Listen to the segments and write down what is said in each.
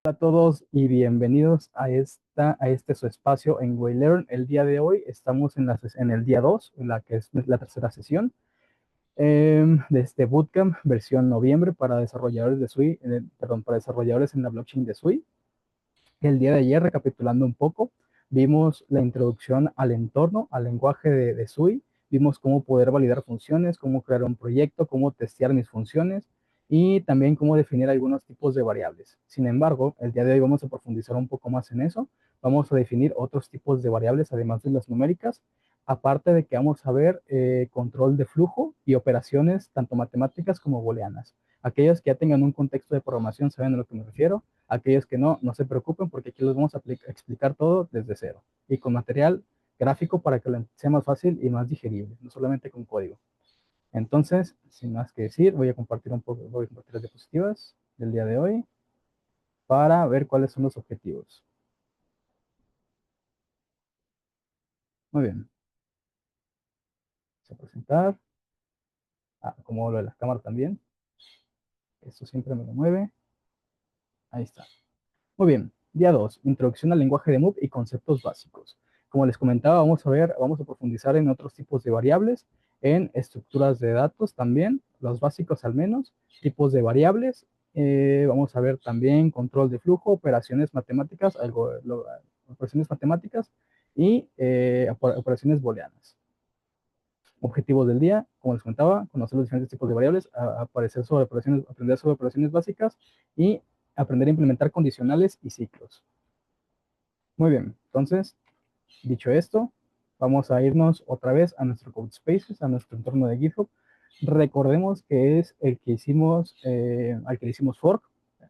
Hola a todos y bienvenidos a este su espacio en WayLearn. El día de hoy estamos en el día 2, en la que es la tercera sesión de este bootcamp versión noviembre para desarrolladores de SUI, para desarrolladores en la blockchain de SUI. El día de ayer, recapitulando un poco, vimos la introducción al entorno, al lenguaje de SUI, vimos cómo poder validar funciones, cómo crear un proyecto, cómo testear mis funciones y también cómo definir algunos tipos de variables. Sin embargo, el día de hoy vamos a profundizar un poco más en eso. Vamos a definir otros tipos de variables, además de las numéricas, aparte de que vamos a ver control de flujo y operaciones tanto matemáticas como booleanas. Aquellos que ya tengan un contexto de programación saben a lo que me refiero. Aquellos que no, no se preocupen porque aquí les vamos a explicar todo desde cero y con material gráfico para que sea más fácil y más digerible, no solamente con código. Entonces, sin más que decir, voy a compartir las diapositivas del día de hoy para ver cuáles son los objetivos. Muy bien. Vamos a presentar. Como lo de la cámara también. Esto siempre me lo mueve. Ahí está. Muy bien, día 2, introducción al lenguaje de Moov y conceptos básicos. Como les comentaba, vamos a profundizar en otros tipos de variables, en estructuras de datos también, los básicos al menos, tipos de variables. Vamos a ver también control de flujo, operaciones matemáticas y operaciones booleanas. Objetivos del día, como les comentaba, conocer los diferentes tipos de variables, aprender sobre operaciones básicas y aprender a implementar condicionales y ciclos. Muy bien, entonces, dicho esto, vamos a irnos otra vez a nuestro CodeSpaces, a nuestro entorno de GitHub. Recordemos que es el que hicimos, al que le hicimos fork,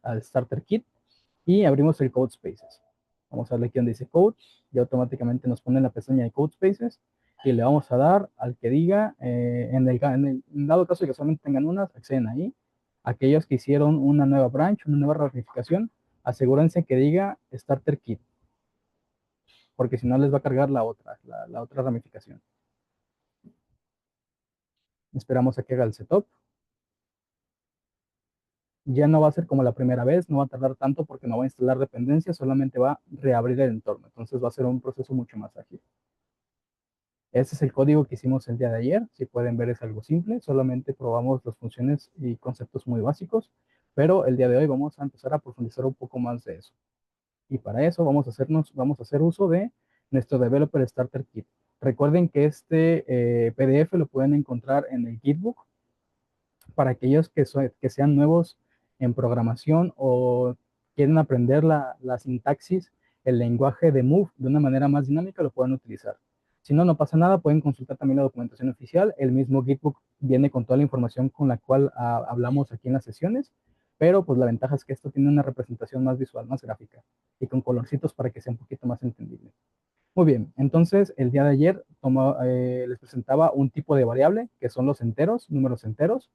al Starter Kit, y abrimos el CodeSpaces. Vamos a darle aquí donde dice Code, y automáticamente nos pone la pestaña de CodeSpaces, y le vamos a dar al que diga, en dado caso de que solamente tengan unas, acceden ahí. Aquellos que hicieron una nueva branch, una nueva ramificación, asegúrense que diga Starter Kit, porque si no les va a cargar la otra ramificación. Esperamos a que haga el setup. Ya no va a ser como la primera vez, no va a tardar tanto porque no va a instalar dependencias, solamente va a reabrir el entorno. Entonces va a ser un proceso mucho más ágil. Este es el código que hicimos el día de ayer. Si pueden ver, es algo simple. Solamente probamos las funciones y conceptos muy básicos. Pero el día de hoy vamos a empezar a profundizar un poco más de eso. Y para eso vamos a hacer uso de nuestro Developer Starter Kit. Recuerden que este PDF lo pueden encontrar en el Gitbook para aquellos que sean nuevos en programación o quieren aprender la sintaxis, el lenguaje de Move de una manera más dinámica, lo pueden utilizar. Si no, no pasa nada, pueden consultar también la documentación oficial. El mismo Gitbook viene con toda la información con la cual hablamos aquí en las sesiones, pero pues la ventaja es que esto tiene una representación más visual, más gráfica y con colorcitos para que sea un poquito más entendible. Muy bien, entonces el día de ayer les presentaba un tipo de variable que son los enteros, números enteros.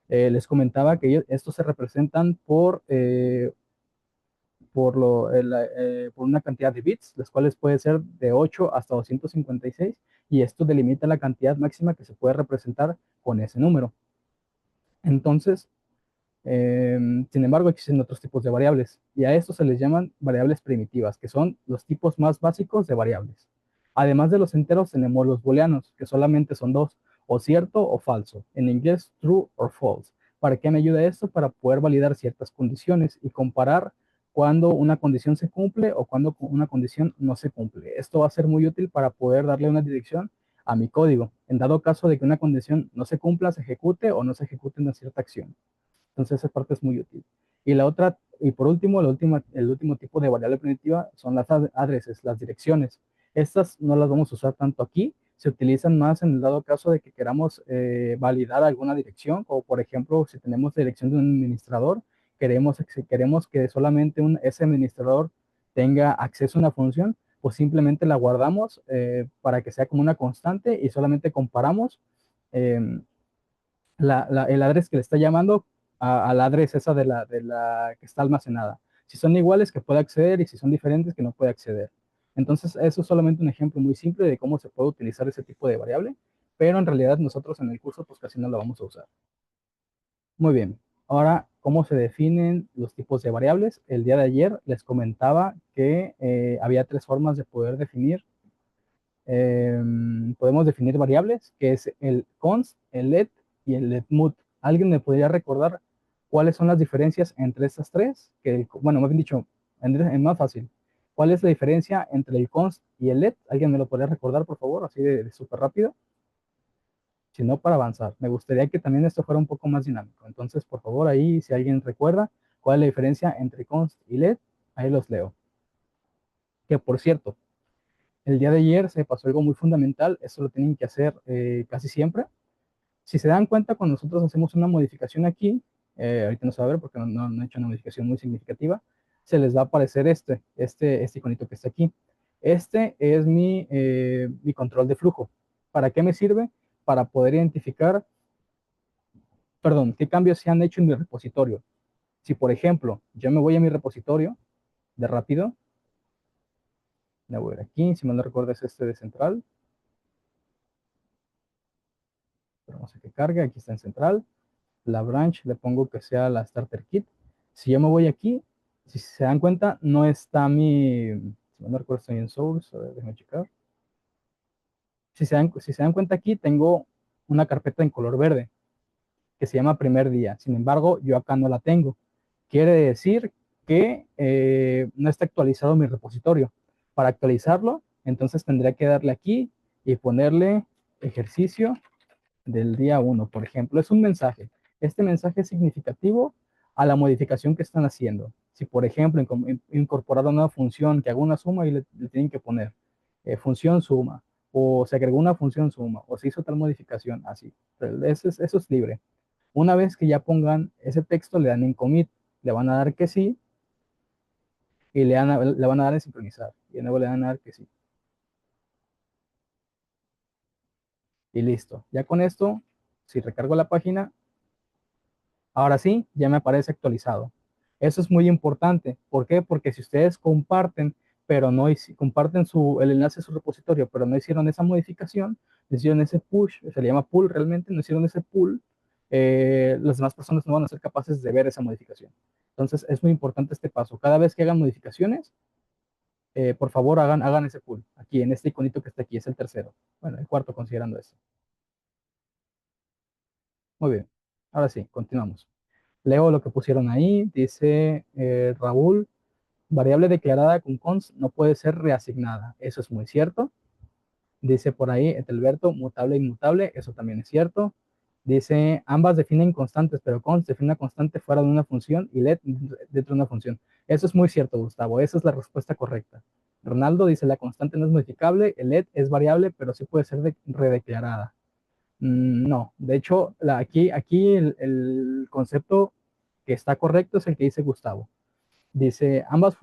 Les comentaba que estos se representan por una cantidad de bits, las cuales puede ser de 8 hasta 256, y esto delimita la cantidad máxima que se puede representar con ese número. Entonces, sin embargo, existen otros tipos de variables, y a estos se les llaman variables primitivas, que son los tipos más básicos de variables. Además de los enteros, tenemos los booleanos, que solamente son dos, o cierto o falso. En inglés, true or false. ¿Para qué me ayuda esto? Para poder validar ciertas condiciones y comparar cuando una condición se cumple o cuando una condición no se cumple. Esto va a ser muy útil para poder darle una dirección a mi código, en dado caso de que una condición no se cumpla, se ejecute o no se ejecute una cierta acción. Entonces esa parte es muy útil. Y por último, el último tipo de variable primitiva son las addresses, las direcciones. Estas no las vamos a usar tanto aquí, se utilizan más en el dado caso de que queramos validar alguna dirección, o por ejemplo, si tenemos la dirección de un administrador, queremos que solamente ese administrador tenga acceso a una función, pues simplemente la guardamos para que sea como una constante y solamente comparamos eh, el address que le está llamando al address esa de la que está almacenada. Si son iguales, que puede acceder, y si son diferentes, que no puede acceder. Entonces, eso es solamente un ejemplo muy simple de cómo se puede utilizar ese tipo de variable, pero en realidad nosotros en el curso pues casi no lo vamos a usar. Muy bien. Ahora, ¿cómo se definen los tipos de variables? El día de ayer les comentaba que había tres formas de poder definir. Podemos definir variables, que es el const, el let y el letMut. ¿Alguien me podría recordar cuáles son las diferencias entre estas tres? Bueno, más bien dicho, en más fácil. ¿Cuál es la diferencia entre el const y el let? ¿Alguien me lo podría recordar, por favor? Así de súper rápido. Si no, para avanzar. Me gustaría que también esto fuera un poco más dinámico. Entonces, por favor, ahí, si alguien recuerda cuál es la diferencia entre const y let, ahí los leo. Que por cierto, el día de ayer se pasó algo muy fundamental. Eso lo tienen que hacer casi siempre. Si se dan cuenta, cuando nosotros hacemos una modificación aquí, ahorita no se va a ver porque no he hecho una modificación muy significativa, se les va a aparecer este iconito que está aquí. Este es mi control de flujo. ¿Para qué me sirve? Para poder identificar, perdón, qué cambios se han hecho en mi repositorio. Si, por ejemplo, yo me voy a mi repositorio de rápido, me voy a ver aquí, si mal no recuerdo es este de central, pero no sé qué carga, aquí está en central. La branch le pongo que sea la starter kit. Si yo me voy aquí, si se dan cuenta, no está si mal no recuerdo, estoy en source, a ver, déjenme checar. Si se dan cuenta aquí, tengo una carpeta en color verde que se llama primer día. Sin embargo, yo acá no la tengo. Quiere decir que no está actualizado mi repositorio. Para actualizarlo, entonces tendría que darle aquí y ponerle ejercicio del día 1, por ejemplo. Es un mensaje. Este mensaje es significativo a la modificación que están haciendo. Si, por ejemplo, incorporaron una función que haga una suma y le tienen que poner función suma, o se agregó una función suma, o se hizo tal modificación, así. Eso es libre. Una vez que ya pongan ese texto, le dan en commit, le van a dar que sí, y le van a dar en sincronizar, y de nuevo le van a dar que sí. Y listo. Ya con esto, si recargo la página, ahora sí, ya me aparece actualizado. Eso es muy importante. ¿Por qué? Porque si ustedes comparten, pero no comparten el enlace a su repositorio, pero no hicieron esa modificación, no hicieron ese push, se le llama pull realmente, no hicieron ese pull, las demás personas no van a ser capaces de ver esa modificación. Entonces es muy importante este paso. Cada vez que hagan modificaciones, por favor hagan ese pull. Aquí en este iconito que está aquí, es el tercero. Bueno, el cuarto considerando esto. Muy bien. Ahora sí, continuamos. Leo lo que pusieron ahí. Dice Raúl, variable declarada con const no puede ser reasignada. Eso es muy cierto. Dice por ahí Etelberto, mutable e inmutable. Eso también es cierto. Dice, ambas definen constantes, pero const define una constante fuera de una función y let dentro de una función. Eso es muy cierto, Gustavo. Esa es la respuesta correcta. Ronaldo dice, la constante no es modificable, el let es variable, pero sí puede ser redeclarada. No, de hecho, aquí el concepto que está correcto es el que dice Gustavo. Dice, ambas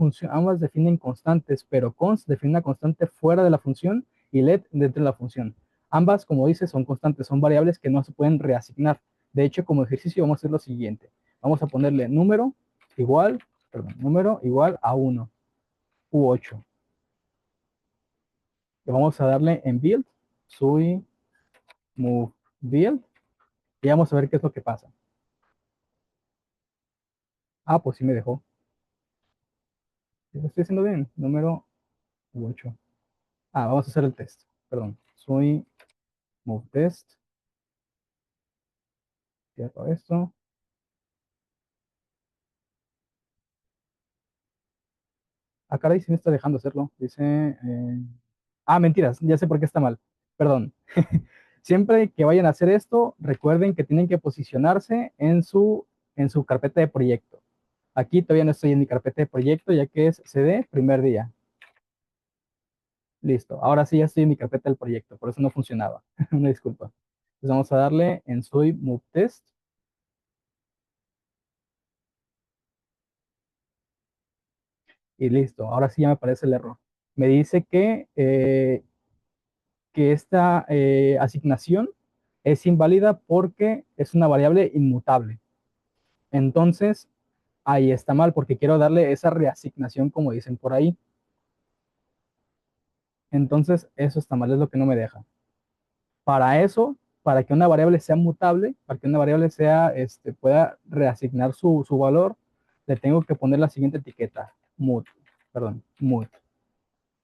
definen constantes, pero const define una constante fuera de la función y let dentro de la función. Ambas, como dice, son constantes, son variables que no se pueden reasignar. De hecho, como ejercicio vamos a hacer lo siguiente. Vamos a ponerle número igual a 1 u 8. Y vamos a darle en build, sui, move, build, y vamos a ver qué es lo que pasa. Ah, pues sí me dejó. Lo estoy haciendo bien. Número 8. Ah, vamos a hacer el test. Perdón. Soy move test. Cierro esto. Ah, caray, sí me está dejando hacerlo. Dice. Mentiras. Ya sé por qué está mal. Perdón. Siempre que vayan a hacer esto, recuerden que tienen que posicionarse en su carpeta de proyecto. Aquí todavía no estoy en mi carpeta de proyecto, ya que es CD, primer día. Listo. Ahora sí ya estoy en mi carpeta del proyecto, por eso no funcionaba. Una disculpa. Entonces vamos a darle en Sui Move Test. Y listo. Ahora sí ya me aparece el error. Me dice que esta asignación es inválida porque es una variable inmutable. Entonces, ahí está mal porque quiero darle esa reasignación como dicen por ahí. Entonces, eso está mal, es lo que no me deja. Para eso, para que una variable sea mutable, para que una variable pueda reasignar su valor, le tengo que poner la siguiente etiqueta, mut.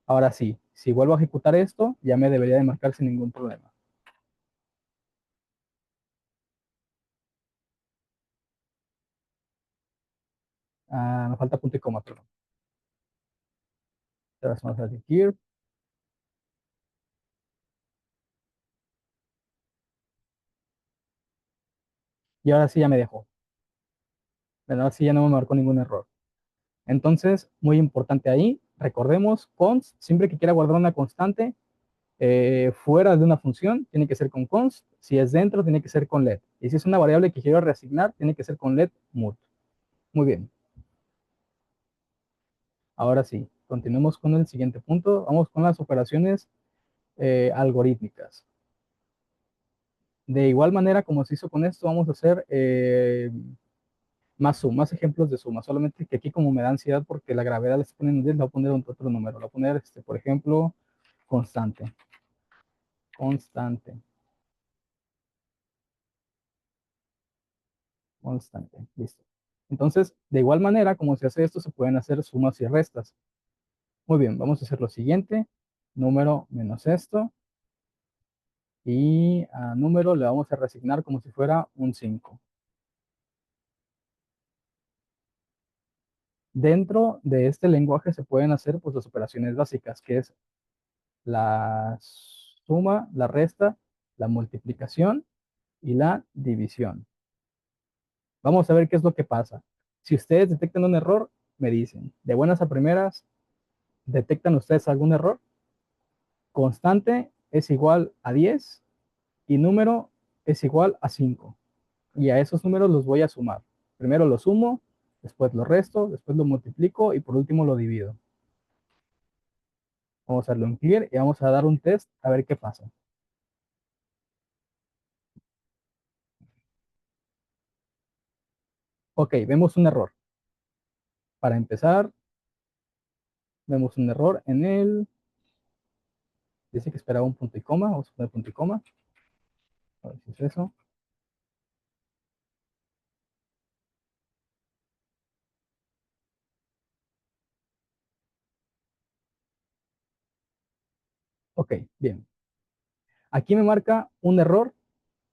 Ahora sí, si vuelvo a ejecutar esto, ya me debería de marcar sin ningún problema. Me falta punto y coma, perdón. Ahora vamos a decir here. Y ahora sí ya me dejó. Pero ahora sí ya no me marcó ningún error. Entonces, muy importante ahí, recordemos, const, siempre que quiera guardar una constante, fuera de una función, tiene que ser con const. Si es dentro, tiene que ser con let. Y si es una variable que quiero reasignar, tiene que ser con let mut. Muy bien. Ahora sí, continuemos con el siguiente punto. Vamos con las operaciones algorítmicas. De igual manera como se hizo con esto, vamos a hacer más ejemplos de suma. Solamente que aquí como me da ansiedad porque la gravedad le está poniendo 10, le voy a poner otro número. Le voy a poner, por ejemplo, constante. Constante. Constante. Listo. Entonces, de igual manera como se hace esto, se pueden hacer sumas y restas. Muy bien, vamos a hacer lo siguiente. Número menos esto. Y a número le vamos a reasignar como si fuera un 5. Dentro de este lenguaje se pueden hacer pues las operaciones básicas, que es la suma, la resta, la multiplicación y la división. Vamos a ver qué es lo que pasa. Si ustedes detectan un error, me dicen. De buenas a primeras, ¿detectan ustedes algún error? Constante es igual a 10 y número es igual a 5. Y a esos números los voy a sumar. Primero lo sumo, después lo resto, después lo multiplico y por último lo divido. Vamos a hacerlo en clear y vamos a dar un test a ver qué pasa. Ok, vemos un error. Para empezar, vemos un error en el... Dice que esperaba un punto y coma. Vamos a poner punto y coma. A ver si es eso. Ok, bien. Aquí me marca un error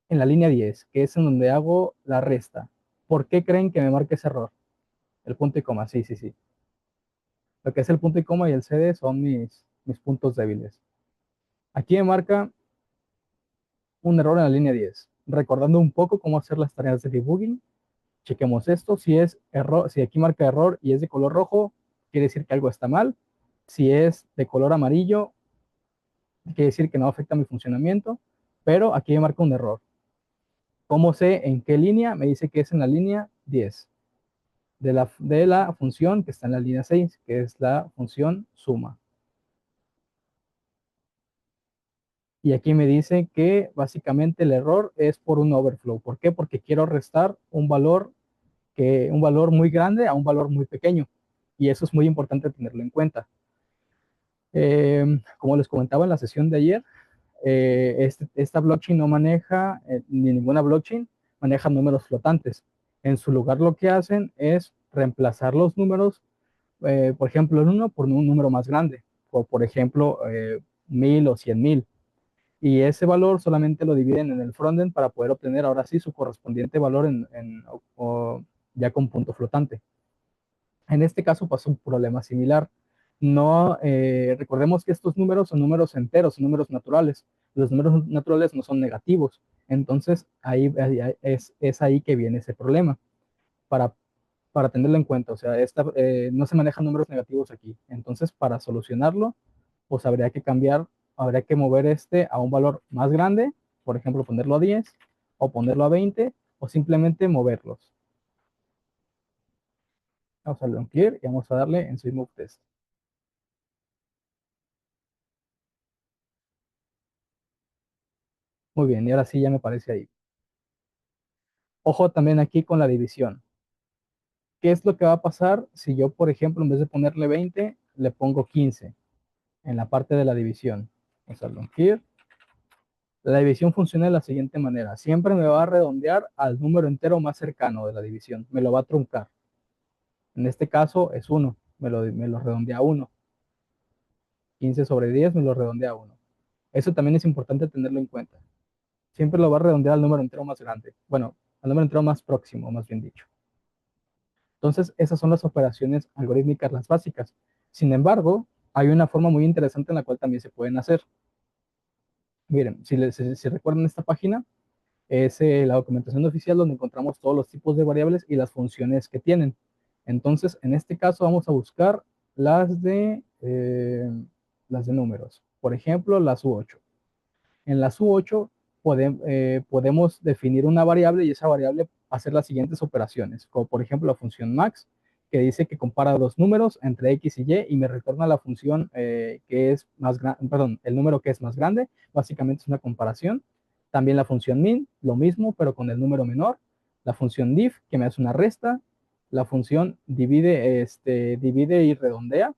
en la línea 10, que es en donde hago la resta. ¿Por qué creen que me marque ese error? El punto y coma, sí, sí, sí. Lo que es el punto y coma y el CD son mis puntos débiles. Aquí me marca un error en la línea 10. Recordando un poco cómo hacer las tareas de debugging, chequemos esto. Si es error, si aquí marca error y es de color rojo, quiere decir que algo está mal. Si es de color amarillo, quiere decir que no afecta mi funcionamiento, pero aquí me marca un error. ¿Cómo sé en qué línea? Me dice que es en la línea 10 de la función que está en la línea 6, que es la función suma. Y aquí me dice que básicamente el error es por un overflow. ¿Por qué? Porque quiero restar un valor muy grande a un valor muy pequeño. Y eso es muy importante tenerlo en cuenta. Como les comentaba en la sesión de ayer, esta blockchain no maneja, ni ninguna blockchain maneja números flotantes. En su lugar lo que hacen es reemplazar los números, por ejemplo, el 1 por un número más grande, o por ejemplo, 1000 o 100,000. Y ese valor solamente lo dividen en el frontend para poder obtener ahora sí su correspondiente valor ya con punto flotante. En este caso pasó un problema similar. No, recordemos que estos números son números enteros, son números naturales. Los números naturales no son negativos. Entonces, es ahí que viene ese problema. Para, para tenerlo en cuenta, o sea, no se manejan números negativos aquí. Entonces, para solucionarlo, pues habría que mover a un valor más grande, por ejemplo, ponerlo a 10 o ponerlo a 20 o simplemente moverlos. Vamos a darle un clear y vamos a darle en Sweet Move Test. Muy bien, y ahora sí ya me parece ahí. Ojo también aquí con la división. ¿Qué es lo que va a pasar si yo, por ejemplo, en vez de ponerle 20, le pongo 15 en la parte de la división? Vamos a darle un clear. La división funciona de la siguiente manera. Siempre me va a redondear al número entero más cercano de la división. Me lo va a truncar. En este caso es 1. Me lo redondea a 1. 15 sobre 10 me lo redondea a 1. Eso también es importante tenerlo en cuenta. Siempre lo va a redondear al número entero más grande. Bueno, al número entero más próximo, más bien dicho. Entonces, esas son las operaciones algorítmicas, las básicas. Sin embargo, hay una forma muy interesante en la cual también se pueden hacer. Miren, si recuerdan esta página, es la documentación oficial donde encontramos todos los tipos de variables y las funciones que tienen. Entonces, en este caso vamos a buscar las de números. Por ejemplo, las U8. En las U8 podemos definir una variable y esa variable hacer las siguientes operaciones, como por ejemplo la función max, que dice que compara los números entre x y y me retorna la función que es más grande, perdón, el número que es más grande, básicamente es una comparación. También la función min, lo mismo, pero con el número menor. La función diff, que me hace una resta. La función divide y redondea,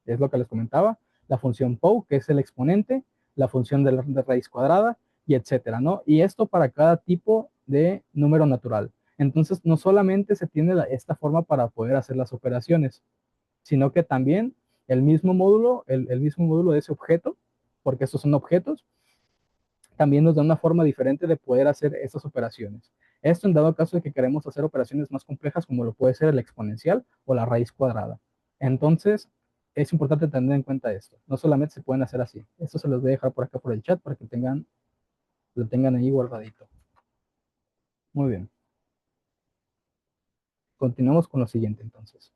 es lo que les comentaba. La función pow, que es el exponente, la función de raíz cuadrada y etcétera, ¿no? Y esto para cada tipo de número natural. Entonces, no solamente se tiene esta forma para poder hacer las operaciones, sino que también el mismo módulo de ese objeto, porque estos son objetos, también nos da una forma diferente de poder hacer estas operaciones. Esto en dado caso de que queremos hacer operaciones más complejas, como lo puede ser el exponencial o la raíz cuadrada. Entonces, es importante tener en cuenta esto. No solamente se pueden hacer así. Esto se los voy a dejar por acá por el chat para que lo tengan ahí guardadito. Muy bien. Continuamos con lo siguiente entonces.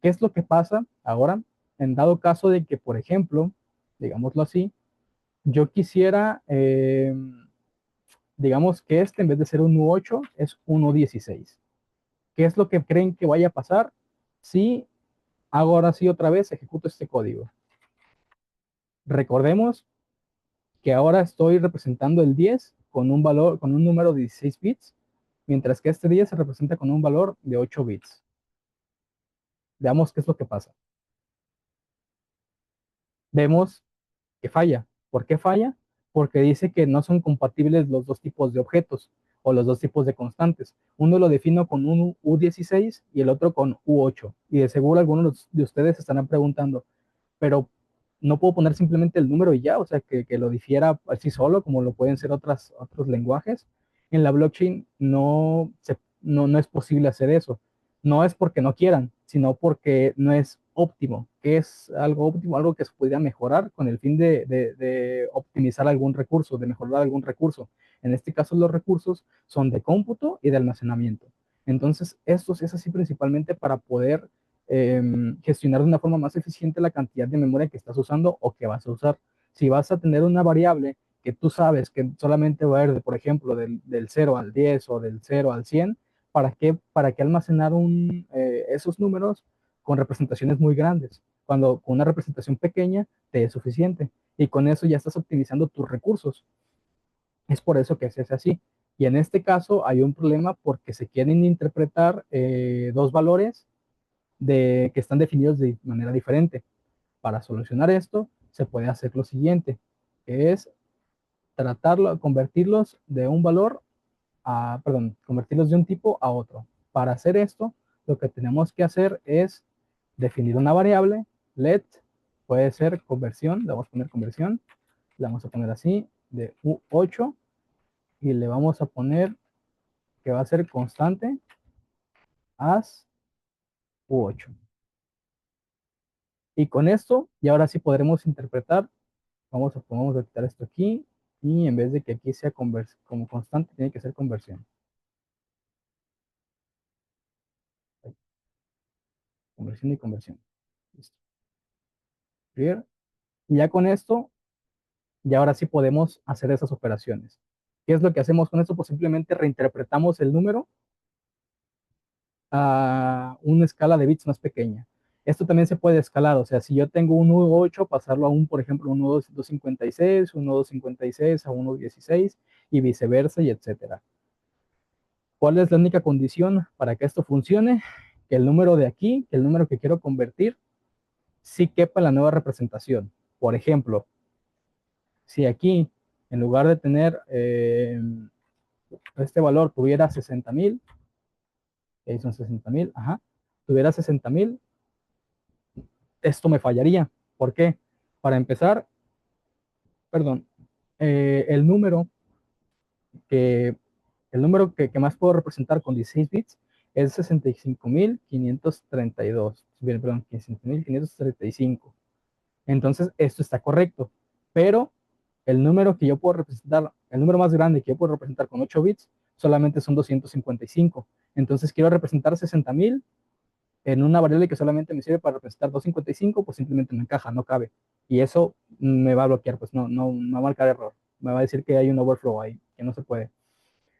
¿Qué es lo que pasa ahora en dado caso de que, por ejemplo, digámoslo así, yo quisiera, digamos que en vez de ser un U8, es un U16? ¿Qué es lo que creen que vaya a pasar si hago ahora sí otra vez, ejecuto este código? Recordemos que ahora estoy representando el 10 con un valor, con un número de 16 bits, mientras que este 10 se representa con un valor de 8 bits. Veamos qué es lo que pasa. Vemos que falla. ¿Por qué falla? Porque dice que no son compatibles los dos tipos de objetos o los dos tipos de constantes. Uno lo defino con un U16 y el otro con U8. Y de seguro algunos de ustedes se estarán preguntando, pero no puedo poner simplemente el número y ya, o sea, que lo difiera así solo, como lo pueden ser otros lenguajes. En la blockchain no es posible hacer eso. No es porque no quieran, sino porque no es óptimo. ¿Qué es algo óptimo? Algo que se podría mejorar con el fin de optimizar algún recurso, de mejorar algún recurso. En este caso, los recursos son de cómputo y de almacenamiento. Entonces, esto es así principalmente para poder gestionar de una forma más eficiente la cantidad de memoria que estás usando o que vas a usar. Si vas a tener una variable que tú sabes que solamente va a ir, por ejemplo, del 0 al 10 o del 0 al 100, ¿para qué almacenar esos números con representaciones muy grandes? Cuando con una representación pequeña te es suficiente y con eso ya estás optimizando tus recursos. Es por eso que se hace así. Y en este caso hay un problema porque se quieren interpretar dos valores que están definidos de manera diferente. Para solucionar esto, se puede hacer lo siguiente, que es convertirlos de un valor convertirlos de un tipo a otro. Para hacer esto, lo que tenemos que hacer es definir una variable, let, puede ser conversión, le vamos a poner conversión, le vamos a poner así, de U8, y le vamos a poner que va a ser constante as U8. Y con esto, y ahora sí podremos interpretar. Vamos a quitar esto aquí y en vez de que aquí sea como constante, tiene que ser conversión. Conversión y conversión. Listo. Bien. Y ya con esto, ya ahora sí podemos hacer esas operaciones. ¿Qué es lo que hacemos con esto? Pues simplemente reinterpretamos el número a una escala de bits más pequeña. Esto también se puede escalar, o sea, si yo tengo un 8, pasarlo a por ejemplo, un 256, un 256 a un 16 y viceversa y etcétera. ¿Cuál es la única condición para que esto funcione? Que el número de aquí, que el número que quiero convertir, sí quepa en la nueva representación. Por ejemplo, Si aquí, en lugar de tener este valor, tuviera 60,000, ahí son 60,000, ajá, tuviera 60,000, esto me fallaría. ¿Por qué? Para empezar, perdón, el número que que más puedo representar con 16 bits es 65,532. Bien, perdón, 65,535. Entonces, esto está correcto. Pero el número que yo puedo representar, el número más grande que yo puedo representar con 8 bits, solamente son 255. Entonces, quiero representar 60,000 en una variable que solamente me sirve para representar 255, pues simplemente no encaja, no cabe. Y eso me va a bloquear, pues no va a marcar error. Me va a decir que hay un overflow ahí, que no se puede.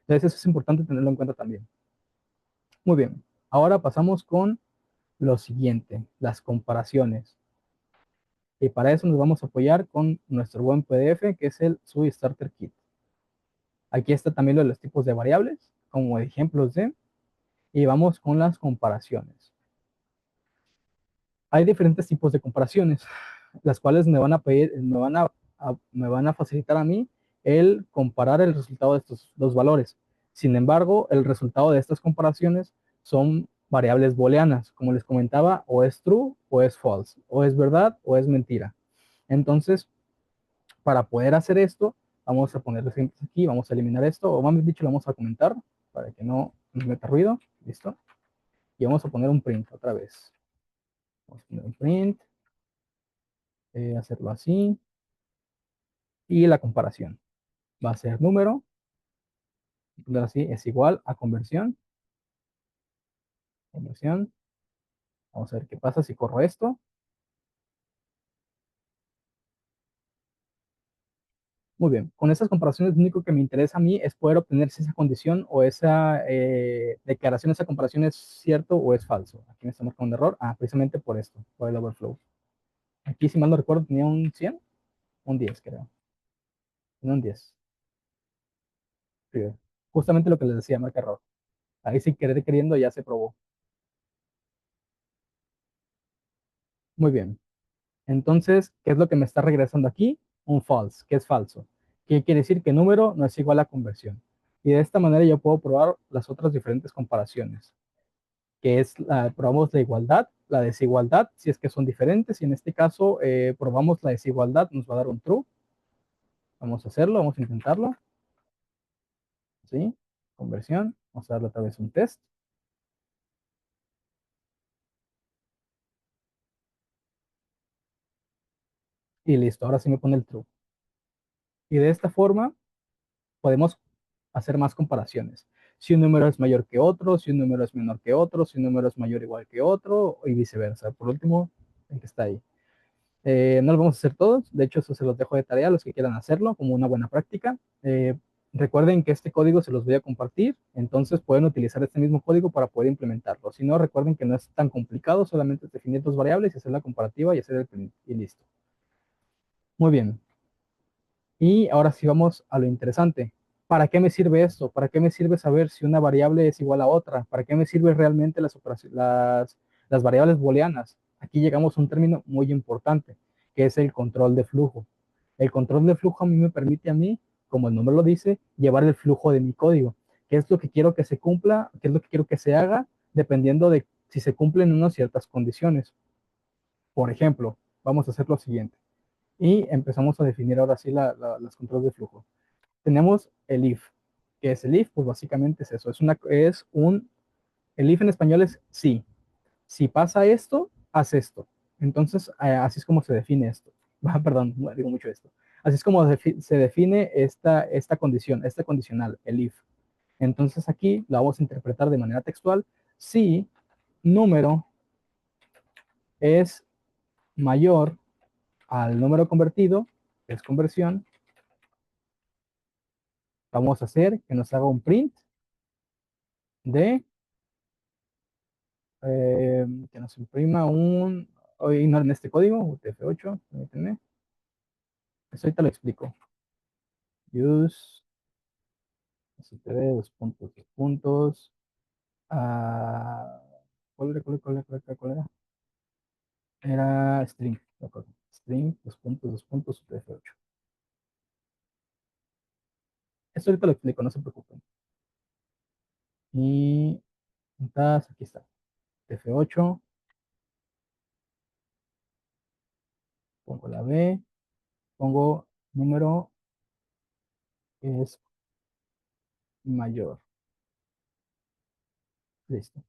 Entonces, eso es importante tenerlo en cuenta también. Muy bien. Ahora pasamos con lo siguiente, las comparaciones. Y para eso nos vamos a apoyar con nuestro buen PDF, que es el SUI Starter Kit. Aquí está también lo de los tipos de variables, como ejemplos de, y vamos con las comparaciones. Hay diferentes tipos de comparaciones, las cuales me van a pedir, me van a facilitar a mí el comparar el resultado de estos dos valores. Sin embargo, el resultado de estas comparaciones son variables booleanas. Como les comentaba, o es true o es false, o es verdad o es mentira. Entonces, para poder hacer esto, vamos a poner los ejemplos aquí, vamos a eliminar esto, o más dicho, lo vamos a comentar para que no nos meta ruido. ¿Listo? Y vamos a poner un print otra vez. Vamos a poner un print, hacerlo así, y la comparación va a ser número, así, es igual a conversión, conversión. Vamos a ver qué pasa si corro esto. Muy bien, con estas comparaciones lo único que me interesa a mí es poder obtener si esa condición o esa declaración, esa comparación es cierto o es falso. Aquí me está marcando un error, precisamente por esto, por el overflow. Aquí, si mal no recuerdo, tenía un 100, un 10 creo, tenía un 10. Sí, justamente lo que les decía, marca error. Ahí sin querer queriendo ya se probó. Muy bien. Entonces, ¿qué es lo que me está regresando aquí? Un false, que es falso. ¿Qué quiere decir? Que número no es igual a conversión. Y de esta manera yo puedo probar las otras diferentes comparaciones, que es, probamos la igualdad, la desigualdad, si es que son diferentes, y en este caso probamos la desigualdad, nos va a dar un true. Vamos a hacerlo, vamos a intentarlo. ¿Sí? Conversión, vamos a darle otra vez un test. Y listo, ahora sí me pone el true. Y de esta forma podemos hacer más comparaciones. Si un número es mayor que otro, si un número es menor que otro, si un número es mayor o igual que otro, y viceversa. Por último, el que está ahí. No lo vamos a hacer todos, de hecho eso se los dejo de tarea a los que quieran hacerlo como una buena práctica. Recuerden que este código se los voy a compartir, entonces pueden utilizar este mismo código para poder implementarlo. Si no, recuerden que no es tan complicado, solamente es definir dos variables y hacer la comparativa y hacer el print y listo. Muy bien, y ahora sí vamos a lo interesante. ¿Para qué me sirve esto? ¿Para qué me sirve saber si una variable es igual a otra? ¿Para qué me sirven realmente las variables booleanas? Aquí llegamos a un término muy importante, que es el control de flujo. El control de flujo a mí me permite a mí, como el nombre lo dice, llevar el flujo de mi código. ¿Qué es lo que quiero que se cumpla? ¿Qué es lo que quiero que se haga? Dependiendo de si se cumplen unas ciertas condiciones. Por ejemplo, vamos a hacer lo siguiente. Y empezamos a definir ahora sí los controles de flujo. Tenemos el if. ¿Qué es el if? Pues básicamente es eso. El if en español es sí. Si pasa esto, haz esto. Entonces, así es como se define esto. Perdón, digo mucho esto. Así es como se define esta condición, este condicional, el if. Entonces aquí lo vamos a interpretar de manera textual. Si número es mayor al número convertido, que es conversión, vamos a hacer que nos haga un print de que nos imprima hoy no en este código, UTF-8, permítanme, eso ahorita lo explico. Use, std, dos puntos, dos puntos, ¿cuál era? Era string, de acuerdo. String, dos puntos, UTF-8. Esto ahorita lo explico, no se preocupen. Y aquí está. F8, pongo la B, pongo número es mayor. Listo.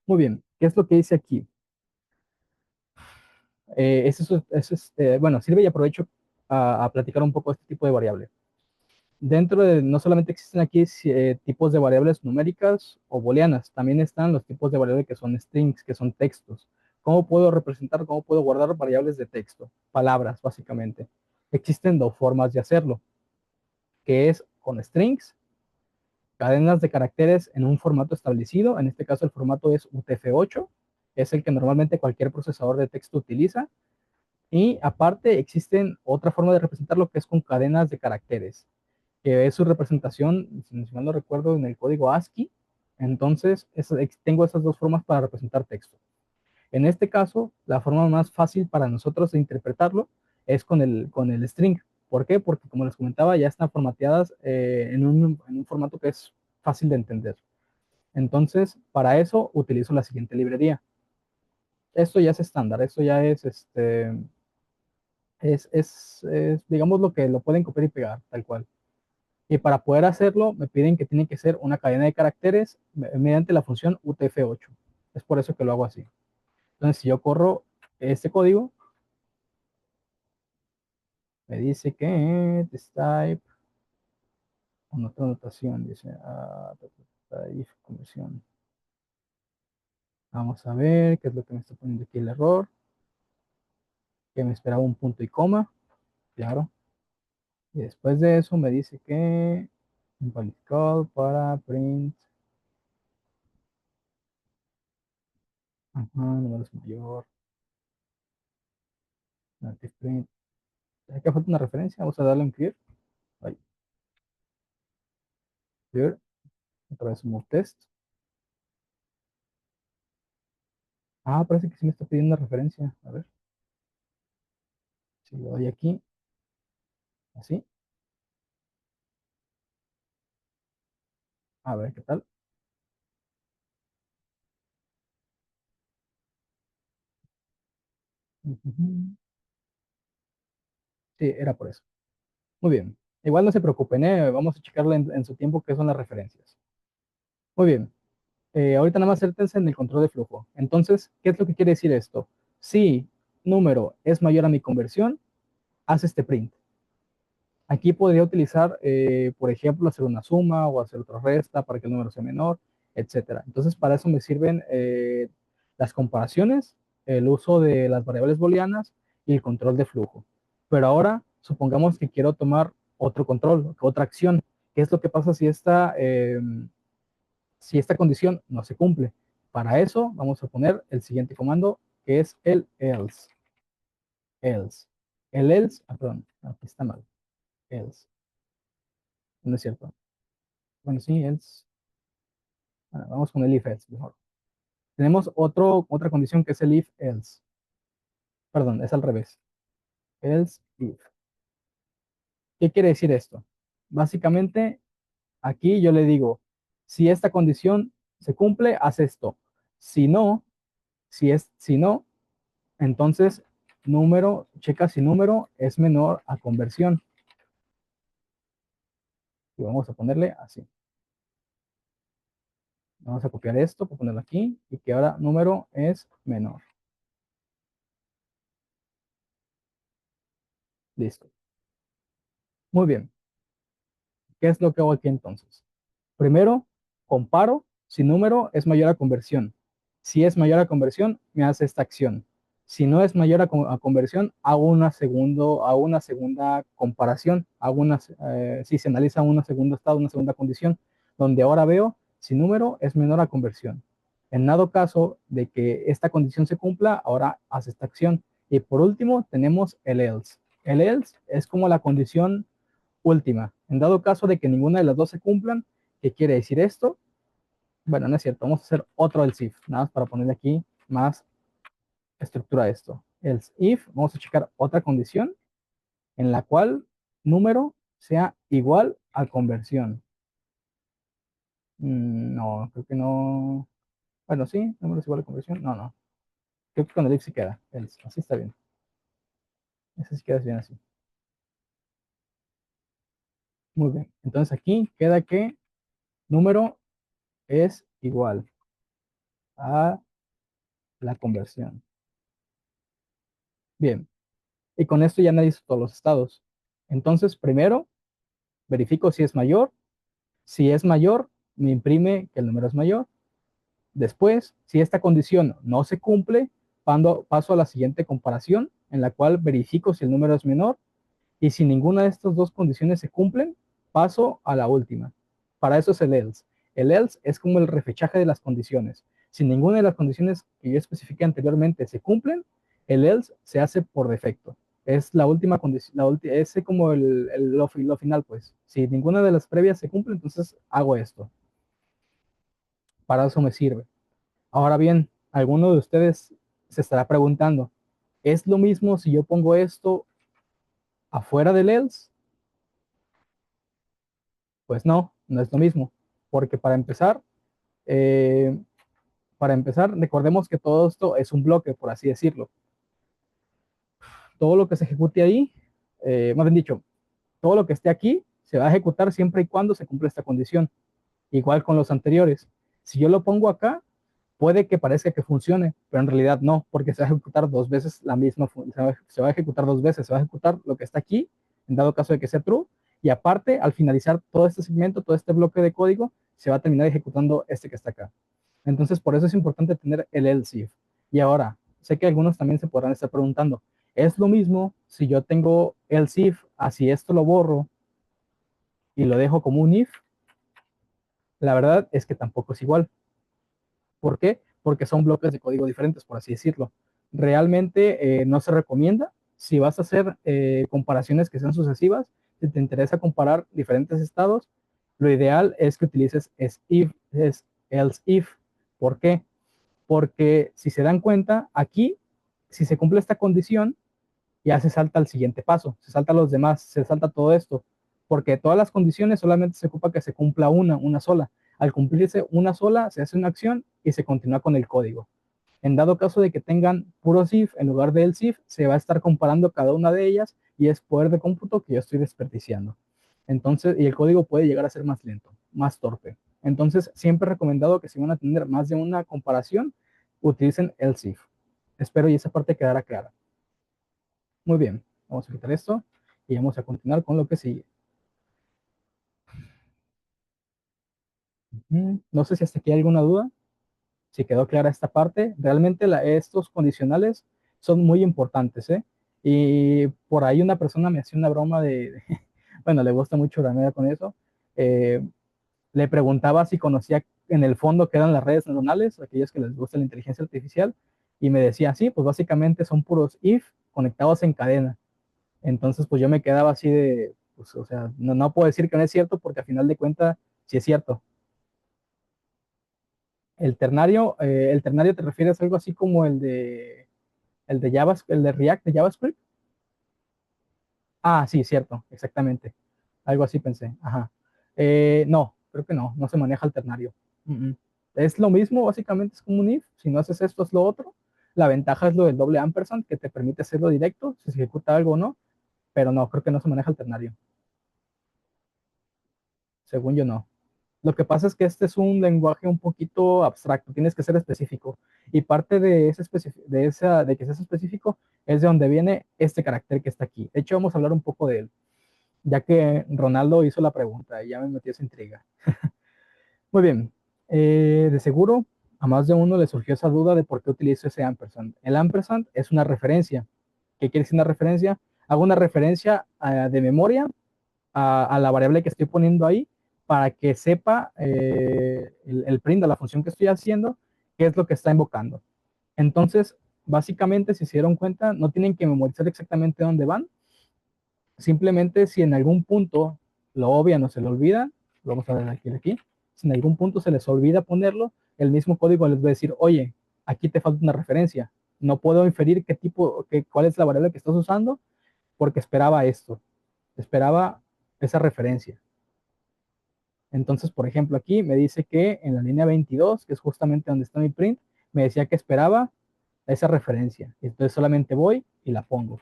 Muy bien, ¿qué es lo que dice aquí? Bueno, sirve y aprovecho a platicar un poco de este tipo de variable. Dentro de, no solamente existen aquí tipos de variables numéricas o booleanas, también están los tipos de variables que son strings, que son textos. ¿Cómo puedo representar, cómo puedo guardar variables de texto? Palabras, básicamente. Existen dos formas de hacerlo, que es con strings, cadenas de caracteres en un formato establecido. En este caso el formato es UTF-8, es el que normalmente cualquier procesador de texto utiliza. Y aparte existen otra forma de representarlo que es con cadenas de caracteres, que es su representación, si mal no recuerdo, en el código ASCII. Entonces, tengo esas dos formas para representar texto. En este caso, la forma más fácil para nosotros de interpretarlo es con el string. ¿Por qué? Porque, como les comentaba, ya están formateadas en un formato que es fácil de entender. Entonces, para eso utilizo la siguiente librería. Esto ya es estándar, esto ya digamos, lo que lo pueden copiar y pegar, tal cual. Y para poder hacerlo, me piden que tiene que ser una cadena de caracteres mediante la función UTF-8. Es por eso que lo hago así. Entonces, si yo corro este código, me dice que this type, con otra notación, dice, if conversión. Vamos a ver qué es lo que me está poniendo aquí el error, que me esperaba un punto y coma, claro. Y después de eso me dice que invalid call para print, ajá, número es mayor, native print. Acá falta una referencia, vamos a darle un clear. Ahí, clear, otra vez un move test. Ah, parece que sí me está pidiendo una referencia. A ver, si le doy aquí, así, a ver qué tal. Ujú. Sí, era por eso. Muy bien. Igual no se preocupen, ¿eh? Vamos a checarle en su tiempo qué son las referencias. Muy bien. Ahorita nada más acértense en el control de flujo. Entonces, ¿qué es lo que quiere decir esto? Si número es mayor a mi conversión, haz este print. Aquí podría utilizar, por ejemplo, hacer una suma o hacer otra resta para que el número sea menor, etcétera. Entonces, para eso me sirven las comparaciones, el uso de las variables booleanas y el control de flujo. Pero ahora, supongamos que quiero tomar otro control, otra acción. ¿Qué es lo que pasa si esta condición no se cumple? Para eso, vamos a poner el siguiente comando, que es el else. Else. El else, perdón, aquí está mal. Else. No es cierto. Bueno, sí, else. Bueno, vamos con el if else mejor. Tenemos otra condición que es el if else. Perdón, es al revés. Else if. ¿Qué quiere decir esto? Básicamente, aquí yo le digo, si esta condición se cumple, haz esto. Si no, si no, entonces checa si número es menor a conversión. Y vamos a ponerle así. Vamos a copiar esto, para ponerlo aquí, y que ahora número es menor. Listo. Muy bien. ¿Qué es lo que hago aquí entonces? Primero, comparo si número es mayor a conversión. Si es mayor a conversión, me hace esta acción. Si no es mayor a conversión, hago una segunda comparación, si se analiza un segundo estado, una segunda condición, donde ahora veo si número es menor a conversión. En dado caso de que esta condición se cumpla, ahora hace esta acción. Y por último, tenemos el else. El else es como la condición última. En dado caso de que ninguna de las dos se cumplan, ¿qué quiere decir esto? Bueno, no es cierto. Vamos a hacer otro else if, nada más para ponerle aquí más estructura a esto. Else if, vamos a checar otra condición en la cual número sea igual a conversión. No, creo que no. Bueno, sí, número es igual a conversión. No, no. Creo que con el if sí queda. Así está bien. Así sí queda bien así. Muy bien. Entonces aquí queda que número es igual a la conversión. Bien. Y con esto ya analizo todos los estados. Entonces, primero, verifico si es mayor. Si es mayor, me imprime que el número es mayor. Después, si esta condición no se cumple, paso a la siguiente comparación, en la cual verifico si el número es menor. Y si ninguna de estas dos condiciones se cumplen, paso a la última. Para eso es el else. El else es como el refechaje de las condiciones. Si ninguna de las condiciones que yo especifiqué anteriormente se cumplen, el else se hace por defecto. Es la última condición, es como lo final, pues. Si ninguna de las previas se cumple, entonces hago esto. Para eso me sirve. Ahora bien, alguno de ustedes se estará preguntando, ¿es lo mismo si yo pongo esto afuera del else? Pues no, no es lo mismo, porque eh, para empezar, recordemos que todo esto es un bloque, por así decirlo. Todo lo que se ejecute ahí, más bien dicho, todo lo que esté aquí se va a ejecutar siempre y cuando se cumpla esta condición. Igual con los anteriores. Si yo lo pongo acá, puede que parezca que funcione, pero en realidad no, porque se va a ejecutar dos veces la misma, se va a ejecutar dos veces, se va a ejecutar lo que está aquí, en dado caso de que sea true, y aparte, al finalizar todo este segmento, todo este bloque de código, se va a terminar ejecutando este que está acá. Entonces, por eso es importante tener el else if. Y ahora, sé que algunos también se podrán estar preguntando, ¿es lo mismo si yo tengo else if, así esto lo borro y lo dejo como un if? La verdad es que tampoco es igual. ¿Por qué? Porque son bloques de código diferentes, por así decirlo. Realmente no se recomienda. Si vas a hacer comparaciones que sean sucesivas, si te interesa comparar diferentes estados, lo ideal es que utilices es else if. ¿Por qué? Porque si se dan cuenta, aquí, si se cumple esta condición, ya se salta al siguiente paso, se salta a los demás, se salta todo esto, porque todas las condiciones solamente se ocupa que se cumpla una sola. Al cumplirse una sola, se hace una acción y se continúa con el código. En dado caso de que tengan puro if en lugar del if, se va a estar comparando cada una de ellas y es poder de cómputo que yo estoy desperdiciando. Entonces, y el código puede llegar a ser más lento, más torpe. Entonces, siempre he recomendado que si van a tener más de una comparación, utilicen else if. Espero y esa parte quedará clara. Muy bien, vamos a quitar esto y vamos a continuar con lo que sigue. No sé si hasta aquí hay alguna duda, si quedó clara esta parte. Realmente estos condicionales son muy importantes, ¿eh? Y por ahí una persona me hacía una broma bueno, le gusta mucho la media con eso. Eh, Le preguntaba si conocía en el fondo qué eran las redes neuronales, aquellos que les gusta la inteligencia artificial, y me decía, sí, pues básicamente son puros if conectados en cadena. Entonces, pues yo me quedaba así de, pues, o sea, no puedo decir que no es cierto porque a final de cuentas sí es cierto. El ternario te refieres a algo así como el de JavaScript, el de React de JavaScript. Ah, sí, cierto, exactamente. Algo así pensé. Ajá. No, creo que no se maneja el ternario. Mm, mm. Es lo mismo, básicamente es como un if. Si no haces esto, es lo otro. La ventaja es lo del doble ampersand, que te permite hacerlo directo, si se ejecuta algo o no, pero no, creo que no se maneja el ternario. Según yo, no. Lo que pasa es que este es un lenguaje un poquito abstracto, tienes que ser específico. Y parte de que seas específico es de donde viene este carácter que está aquí. De hecho, vamos a hablar un poco de él, ya que Ronaldo hizo la pregunta y ya me metió esa intriga. Muy bien, de seguro a más de uno le surgió esa duda de por qué utilizo ese ampersand. El ampersand es una referencia. ¿Qué quiere decir una referencia? Hago una referencia de memoria a la variable que estoy poniendo ahí para que sepa el print de la función que estoy haciendo, qué es lo que está invocando. Entonces, básicamente, si se dieron cuenta, no tienen que memorizar exactamente dónde van. Simplemente, si en algún punto lo obvian o se lo olvida, vamos a ver aquí, si en algún punto se les olvida ponerlo, el mismo código les va a decir, oye, aquí te falta una referencia. No puedo inferir cuál es la variable que estás usando porque esperaba esto. Esperaba esa referencia. Entonces, por ejemplo, aquí me dice que en la línea 22, que es justamente donde está mi print, me decía que esperaba esa referencia. Entonces solamente voy y la pongo.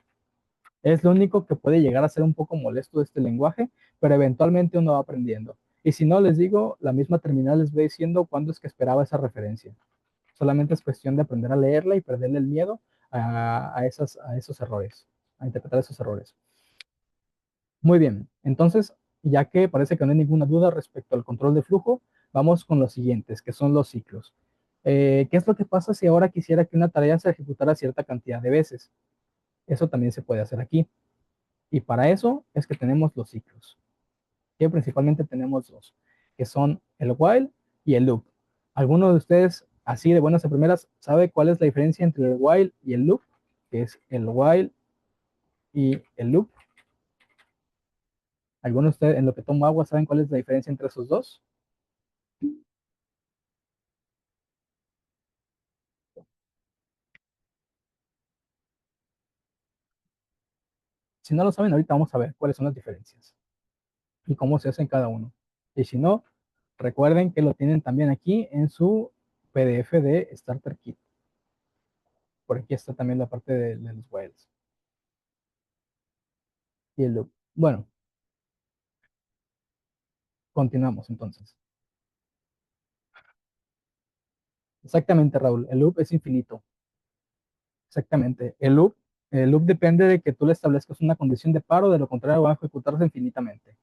Es lo único que puede llegar a ser un poco molesto de este lenguaje, pero eventualmente uno va aprendiendo. Y si no, les digo, la misma terminal les va diciendo cuándo es que esperaba esa referencia. Solamente es cuestión de aprender a leerla y perderle el miedo a esos errores, a interpretar esos errores. Muy bien, entonces, ya que parece que no hay ninguna duda respecto al control de flujo, vamos con los siguientes, que son los ciclos. ¿Qué es lo que pasa si ahora quisiera que una tarea se ejecutara cierta cantidad de veces? Eso también se puede hacer aquí. Y para eso es que tenemos los ciclos, que principalmente tenemos dos, que son el while y el loop. ¿Alguno de ustedes, así de buenas a primeras, sabe cuál es la diferencia entre el while y el loop? Que es el while y el loop. ¿Alguno de ustedes en lo que toma agua saben cuál es la diferencia entre esos dos? Si no lo saben, ahorita vamos a ver cuáles son las diferencias y cómo se hacen cada uno. Y si no, recuerden que lo tienen también aquí en su PDF de Starter Kit. Por aquí está también la parte de los whiles y el loop. Bueno, continuamos entonces. Exactamente, Raúl. El loop es infinito. Exactamente. El loop depende de que tú le establezcas una condición de paro, de lo contrario va a ejecutarse infinitamente.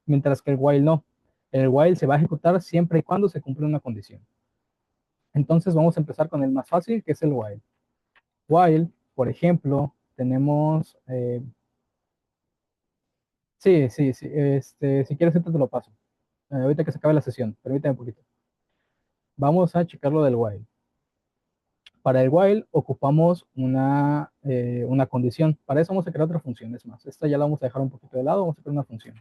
Mientras que el while no. El while se va a ejecutar siempre y cuando se cumpla una condición. Entonces vamos a empezar con el más fácil, que es el while. While, por ejemplo, tenemos... sí, sí, sí. Si quieres, ahorita te lo paso. Ahorita que se acabe la sesión. Permíteme un poquito. Vamos a checar lo del while. Para el while ocupamos una condición. Para eso vamos a crear otra función. Es más, esta ya la vamos a dejar un poquito de lado. Vamos a crear una función.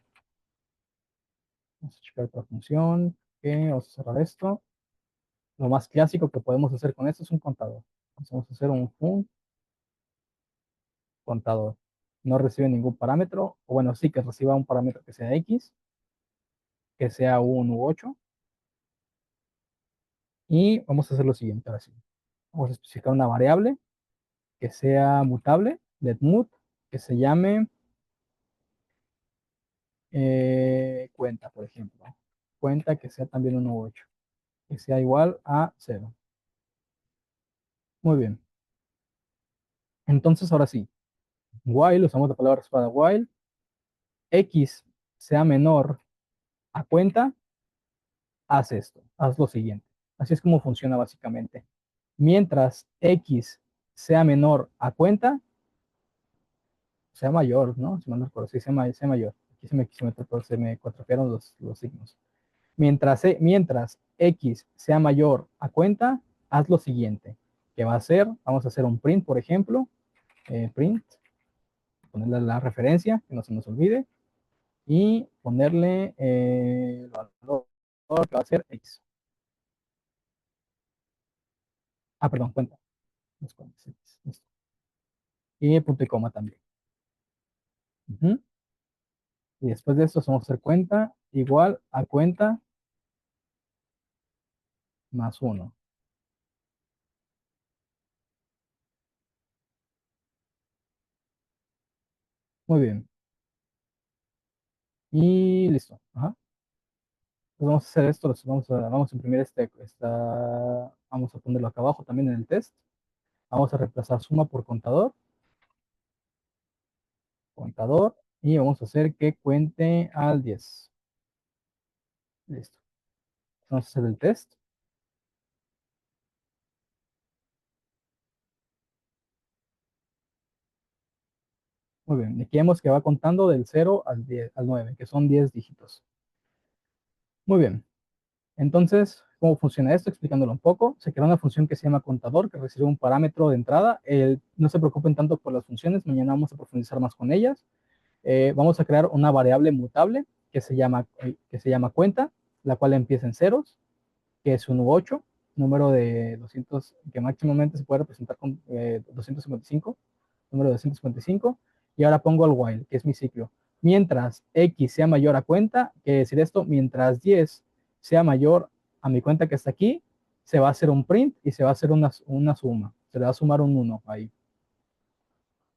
Vamos a checar otra función. Vamos a cerrar esto. Lo más clásico que podemos hacer con esto es un contador. Entonces vamos a hacer un contador. No recibe ningún parámetro. O bueno, sí que reciba un parámetro que sea X, que sea un u 8. Y vamos a hacer lo siguiente ahora sí. Vamos a especificar una variable que sea mutable, letMut, que se llame cuenta, por ejemplo. Cuenta que sea también 1.8, que sea igual a 0. Muy bien. Entonces, ahora sí, while, usamos la palabra para while, x sea menor a cuenta, haz esto, haz lo siguiente. Así es como funciona básicamente. Mientras x sea menor a cuenta, sea mayor, ¿no? Si mal no recuerdo, sí, sea mayor. Aquí se me cuatropearon los signos. Mientras x sea mayor a cuenta, haz lo siguiente. ¿Qué va a hacer? Vamos a hacer un print, por ejemplo. Print, ponerle la referencia, que no se nos olvide. Y ponerle el valor que va a ser x. Ah, perdón, cuenta. Y punto y coma también. Uh-huh. Y después de esto vamos a hacer cuenta igual a cuenta más 1. Muy bien. Y listo. Ajá. Pues vamos a hacer esto, vamos a imprimir vamos a ponerlo acá abajo también en el test. Vamos a reemplazar suma por contador, y vamos a hacer que cuente al 10. Listo. Vamos a hacer el test. Muy bien, aquí vemos que va contando del 0 al 10, al 9, que son 10 dígitos. Muy bien, entonces, ¿cómo funciona esto? Explicándolo un poco. Se crea una función que se llama contador, que recibe un parámetro de entrada. No se preocupen tanto por las funciones, mañana vamos a profundizar más con ellas. Vamos a crear una variable mutable que se llama cuenta, la cual empieza en ceros, que es un U8, número de 200, que máximamente se puede representar con 255, número de 255, y ahora pongo el while, que es mi ciclo. Mientras X sea mayor a cuenta, quiere decir esto, mientras 10 sea mayor a mi cuenta que está aquí, se va a hacer un print y se va a hacer una suma. Se le va a sumar un 1 ahí.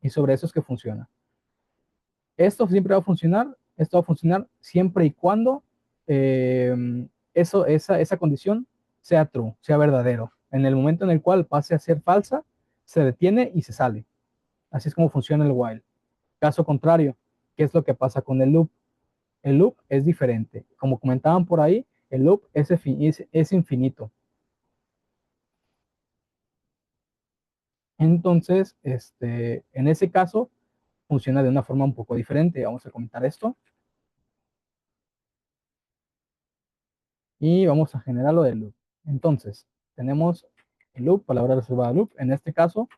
Y sobre eso es que funciona. Esto siempre va a funcionar, esto va a funcionar siempre y cuando esa condición sea true, sea verdadero. En el momento en el cual pase a ser falsa, se detiene y se sale. Así es como funciona el while. Caso contrario, ¿qué es lo que pasa con el loop? El loop es diferente. Como comentaban por ahí, el loop es infinito. Entonces, en ese caso, funciona de una forma un poco diferente. Vamos a comentar esto y vamos a generar lo del loop. Entonces, tenemos el loop, palabra reservada loop. En este caso,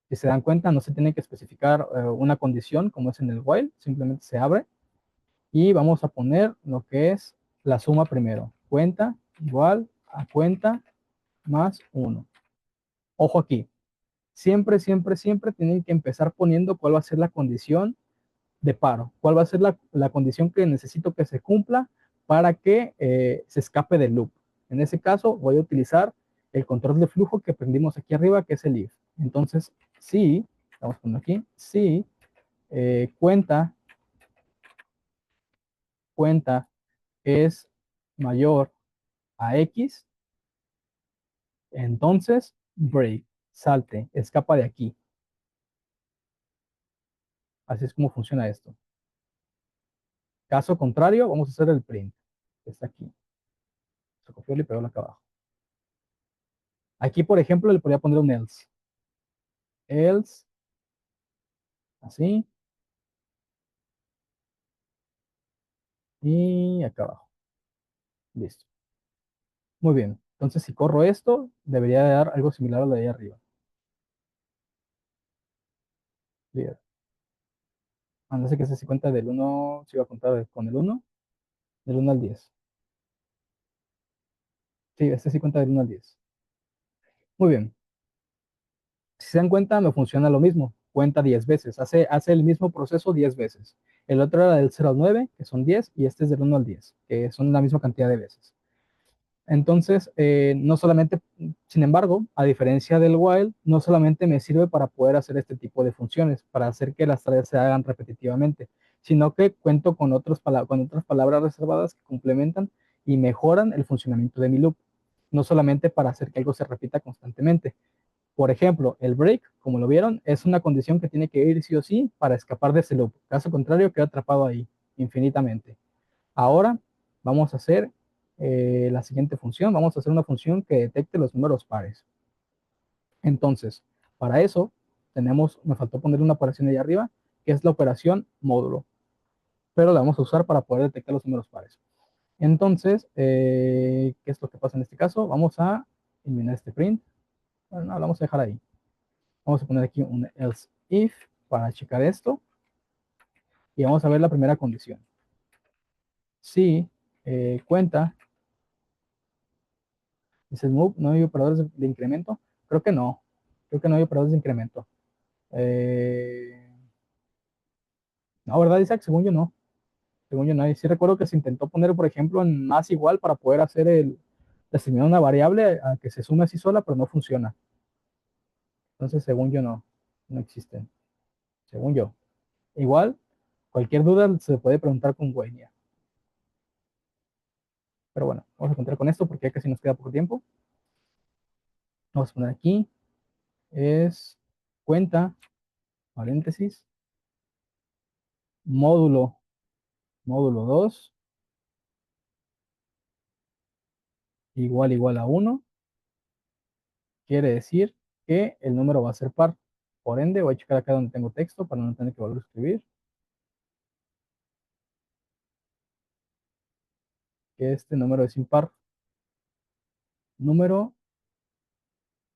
si se dan cuenta, no se tiene que especificar una condición como es en el while, simplemente se abre y vamos a poner lo que es la suma primero. Cuenta igual a cuenta más 1. Ojo aquí, siempre, siempre, siempre tienen que empezar poniendo cuál va a ser la condición de paro, cuál va a ser la condición que necesito que se cumpla para que se escape del loop. En ese caso, voy a utilizar el control de flujo que aprendimos aquí arriba, que es el if. Entonces, si, vamos a poner aquí, si cuenta, cuenta es mayor a X, entonces break, salte, escapa de aquí. Así es como funciona esto. Caso contrario, vamos a hacer el print. Está aquí. Se copió y pegó acá abajo. Aquí, por ejemplo, le podría poner un else. Else, así, y acá abajo. Listo. Muy bien. Entonces, si corro esto, debería de dar algo similar a lo de ahí arriba. Bien. No sé que se cuenta del 1, si va a contar con el 1, del 1 al 10. Sí, este sí cuenta del 1 al 10. Muy bien. Si se dan cuenta, me funciona lo mismo. Cuenta 10 veces. Hace el mismo proceso 10 veces. El otro era del 0 al 9, que son 10, y este es del 1 al 10, que son la misma cantidad de veces. Entonces, no solamente, sin embargo, a diferencia del while, no solamente me sirve para poder hacer este tipo de funciones, para hacer que las tareas se hagan repetitivamente, sino que cuento con con otras palabras reservadas que complementan y mejoran el funcionamiento de mi loop, no solamente para hacer que algo se repita constantemente. Por ejemplo, el break, como lo vieron, es una condición que tiene que ir sí o sí para escapar de ese loop. Caso contrario, queda atrapado ahí infinitamente. Ahora vamos a hacer la siguiente función. Vamos a hacer una función que detecte los números pares. Entonces, para eso me faltó poner una operación ahí arriba, que es la operación módulo, pero la vamos a usar para poder detectar los números pares. Entonces, ¿qué es lo que pasa en este caso? Vamos a eliminar este print. Bueno, no, lo vamos a dejar ahí. Vamos a poner aquí un else if para checar esto y vamos a ver la primera condición. Si cuenta, dice move, no hay operadores de incremento. Creo que no. Creo que no hay operadores de incremento. Eh, no, ¿verdad, Isaac? Según yo no. Según yo no hay. Sí recuerdo que se intentó poner, por ejemplo, en más igual para poder hacer determinar una variable a que se sume así sola, pero no funciona. Entonces, según yo no. No existen. Según yo. Igual, cualquier duda se puede preguntar con Wayne. Pero bueno, vamos a contar con esto porque ya casi nos queda poco tiempo. Vamos a poner aquí. Es cuenta, paréntesis, módulo, módulo 2 igual a 1. Quiere decir que el número va a ser par. Por ende, voy a checar acá donde tengo texto para no tener que volver a escribir. Que este número es impar. Número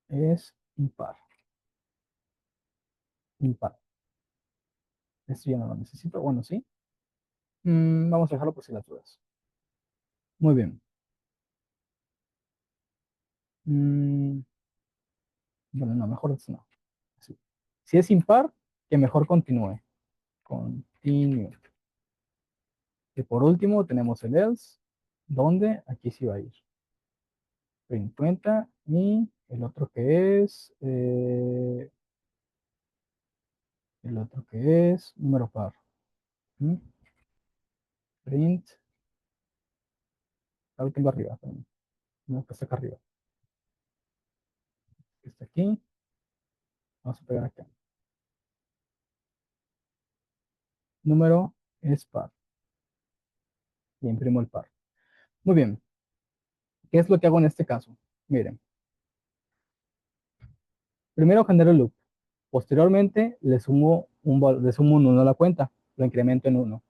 es impar. Impar. Esto ya no lo necesito. Bueno, sí. Vamos a dejarlo por si las dudas. Muy bien. Mm, bueno, no, mejor esto no. Así. Si es impar, que mejor continúe. Continue. Y por último tenemos el else, donde aquí sí va a ir. Print cuenta y el otro que es número par. ¿Mm? Print, lo tengo arriba también. No, que está acá arriba. Está aquí. Vamos a pegar acá. Número es par. Y imprimo el par. Muy bien. ¿Qué es lo que hago en este caso? Miren. Primero genero el loop. Posteriormente le sumo un 1 a la cuenta. Lo incremento en 1.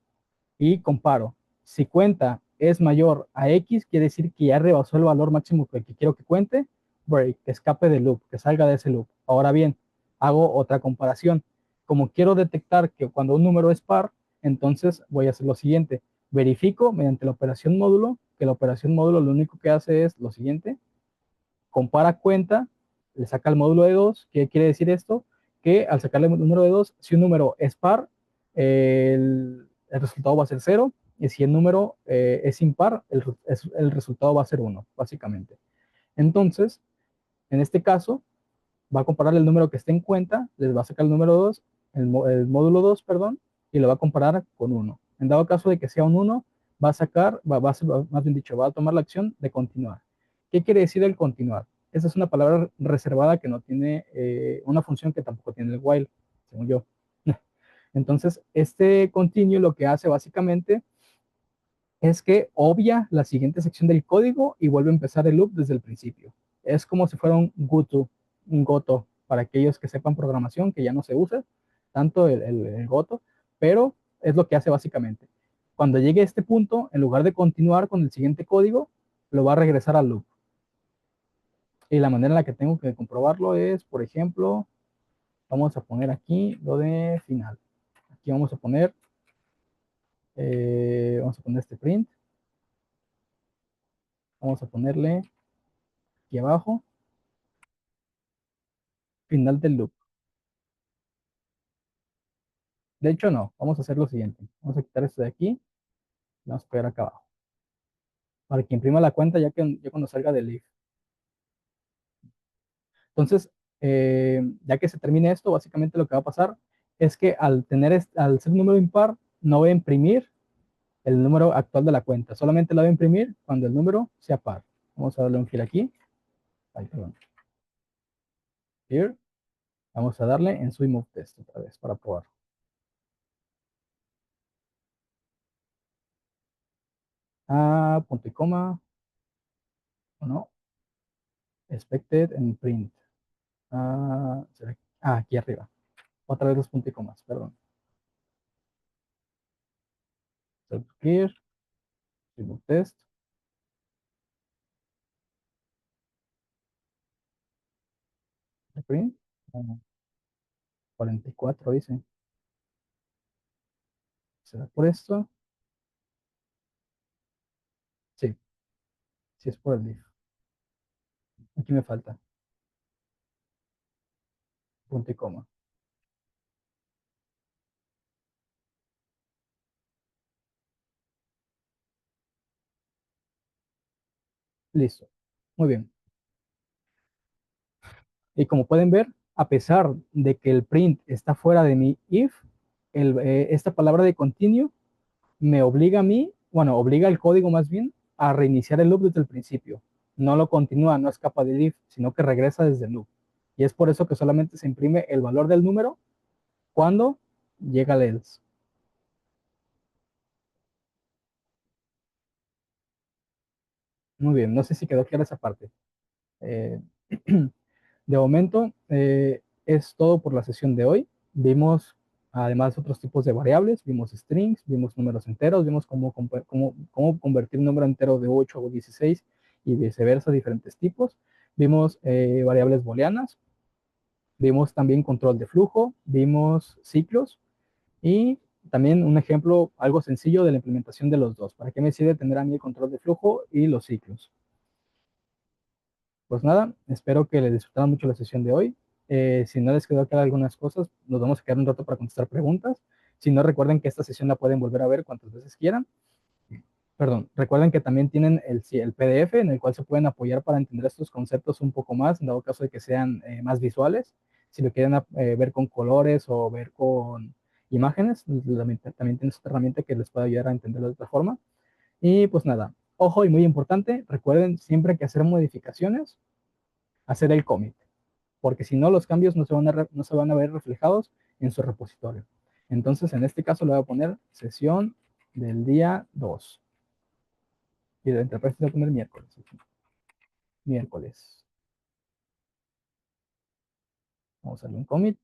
Y comparo. Si cuenta es mayor a X, quiere decir que ya rebasó el valor máximo que quiero que cuente. Break, que escape del loop, que salga de ese loop. Ahora bien, hago otra comparación. Como quiero detectar que cuando un número es par, entonces voy a hacer lo siguiente. Verifico mediante la operación módulo, que la operación módulo lo único que hace es lo siguiente. Compara cuenta, le saca el módulo de 2. ¿Qué quiere decir esto? Que al sacarle el número de 2, si un número es par, el resultado va a ser 0, y si el número es impar, el resultado va a ser 1, básicamente. Entonces, en este caso, va a comparar el número que esté en cuenta, les va a sacar el número 2, el módulo 2, perdón, y lo va a comparar con 1. En dado caso de que sea un 1, va a sacar, más bien dicho, va a tomar la acción de continuar. ¿Qué quiere decir el continuar? Esa es una palabra reservada que no tiene una función que tampoco tiene el while, según yo. Entonces, este continue lo que hace básicamente es que obvia la siguiente sección del código y vuelve a empezar el loop desde el principio. Es como si fuera un goto, para aquellos que sepan programación, que ya no se usa tanto el goto, pero es lo que hace básicamente. Cuando llegue a este punto, en lugar de continuar con el siguiente código, lo va a regresar al loop. Y la manera en la que tengo que comprobarlo es, por ejemplo, vamos a poner aquí lo de final. Aquí vamos a poner este print. Vamos a ponerle aquí abajo, final del loop. De hecho, no. Vamos a hacer lo siguiente. Vamos a quitar esto de aquí. Y vamos a pegar acá abajo. Para que imprima la cuenta ya cuando salga del if. Entonces, ya que se termine esto, básicamente lo que va a pasar es que al ser un número impar, no voy a imprimir el número actual de la cuenta. Solamente la voy a imprimir cuando el número sea par. Vamos a darle un clic aquí. Ay, perdón. Here. Vamos a darle en su move test otra vez para probar. Punto y coma. ¿O no? Expected en print. Aquí arriba. Otra vez los puntos y comas, perdón. Self-clear, remove test, print, 44 dice. ¿Será por esto? Sí, sí es por el div. Aquí me falta punto y coma. Listo. Muy bien. Y como pueden ver, a pesar de que el print está fuera de mi if, esta palabra de continue me obliga a mí, bueno, obliga al código más bien a reiniciar el loop desde el principio. No lo continúa, no escapa del if, sino que regresa desde el loop. Y es por eso que solamente se imprime el valor del número cuando llega el else. Muy bien, no sé si quedó clara esa parte. Eh, de momento, es todo por la sesión de hoy. Vimos además otros tipos de variables, vimos strings, vimos números enteros, vimos cómo convertir un número entero de 8 o 16 y viceversa, diferentes tipos. Vimos variables booleanas, vimos también control de flujo, vimos ciclos y también un ejemplo algo sencillo de la implementación de los dos. ¿Para qué me sirve tener a mí el control de flujo y los ciclos? Pues nada, espero que les disfrutaran mucho la sesión de hoy. Si no les quedó claro algunas cosas, nos vamos a quedar un rato para contestar preguntas. Si no, recuerden que esta sesión la pueden volver a ver cuantas veces quieran. Perdón, recuerden que también tienen el PDF en el cual se pueden apoyar para entender estos conceptos un poco más, en dado caso de que sean más visuales. Si lo quieren ver con colores o ver con imágenes, también tienes otra herramienta que les puede ayudar a entenderlo de otra forma. Y pues nada, ojo y muy importante, recuerden siempre que hacer modificaciones, hacer el commit, porque si no los cambios no se van a ver reflejados en su repositorio. Entonces en este caso le voy a poner sesión del día 2 y de interfaz voy a poner miércoles. Miércoles. Vamos a darle un commit,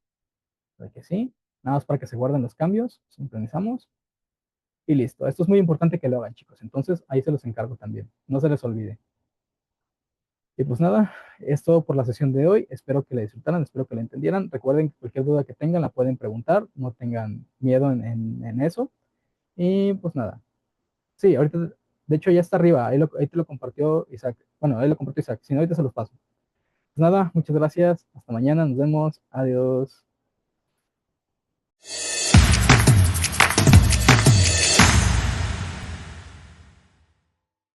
para que sí. Nada más para que se guarden los cambios, sincronizamos y listo. Esto es muy importante que lo hagan, chicos. Entonces ahí se los encargo también. No se les olvide. Y pues nada, es todo por la sesión de hoy. Espero que la disfrutaran, espero que la entendieran. Recuerden que cualquier duda que tengan la pueden preguntar, no tengan miedo en eso. Y pues nada, sí, ahorita, de hecho ya está arriba, ahí te lo compartió Isaac. Bueno, ahí lo compartió Isaac, si no, ahorita se los paso. Pues nada, muchas gracias, hasta mañana, nos vemos, adiós.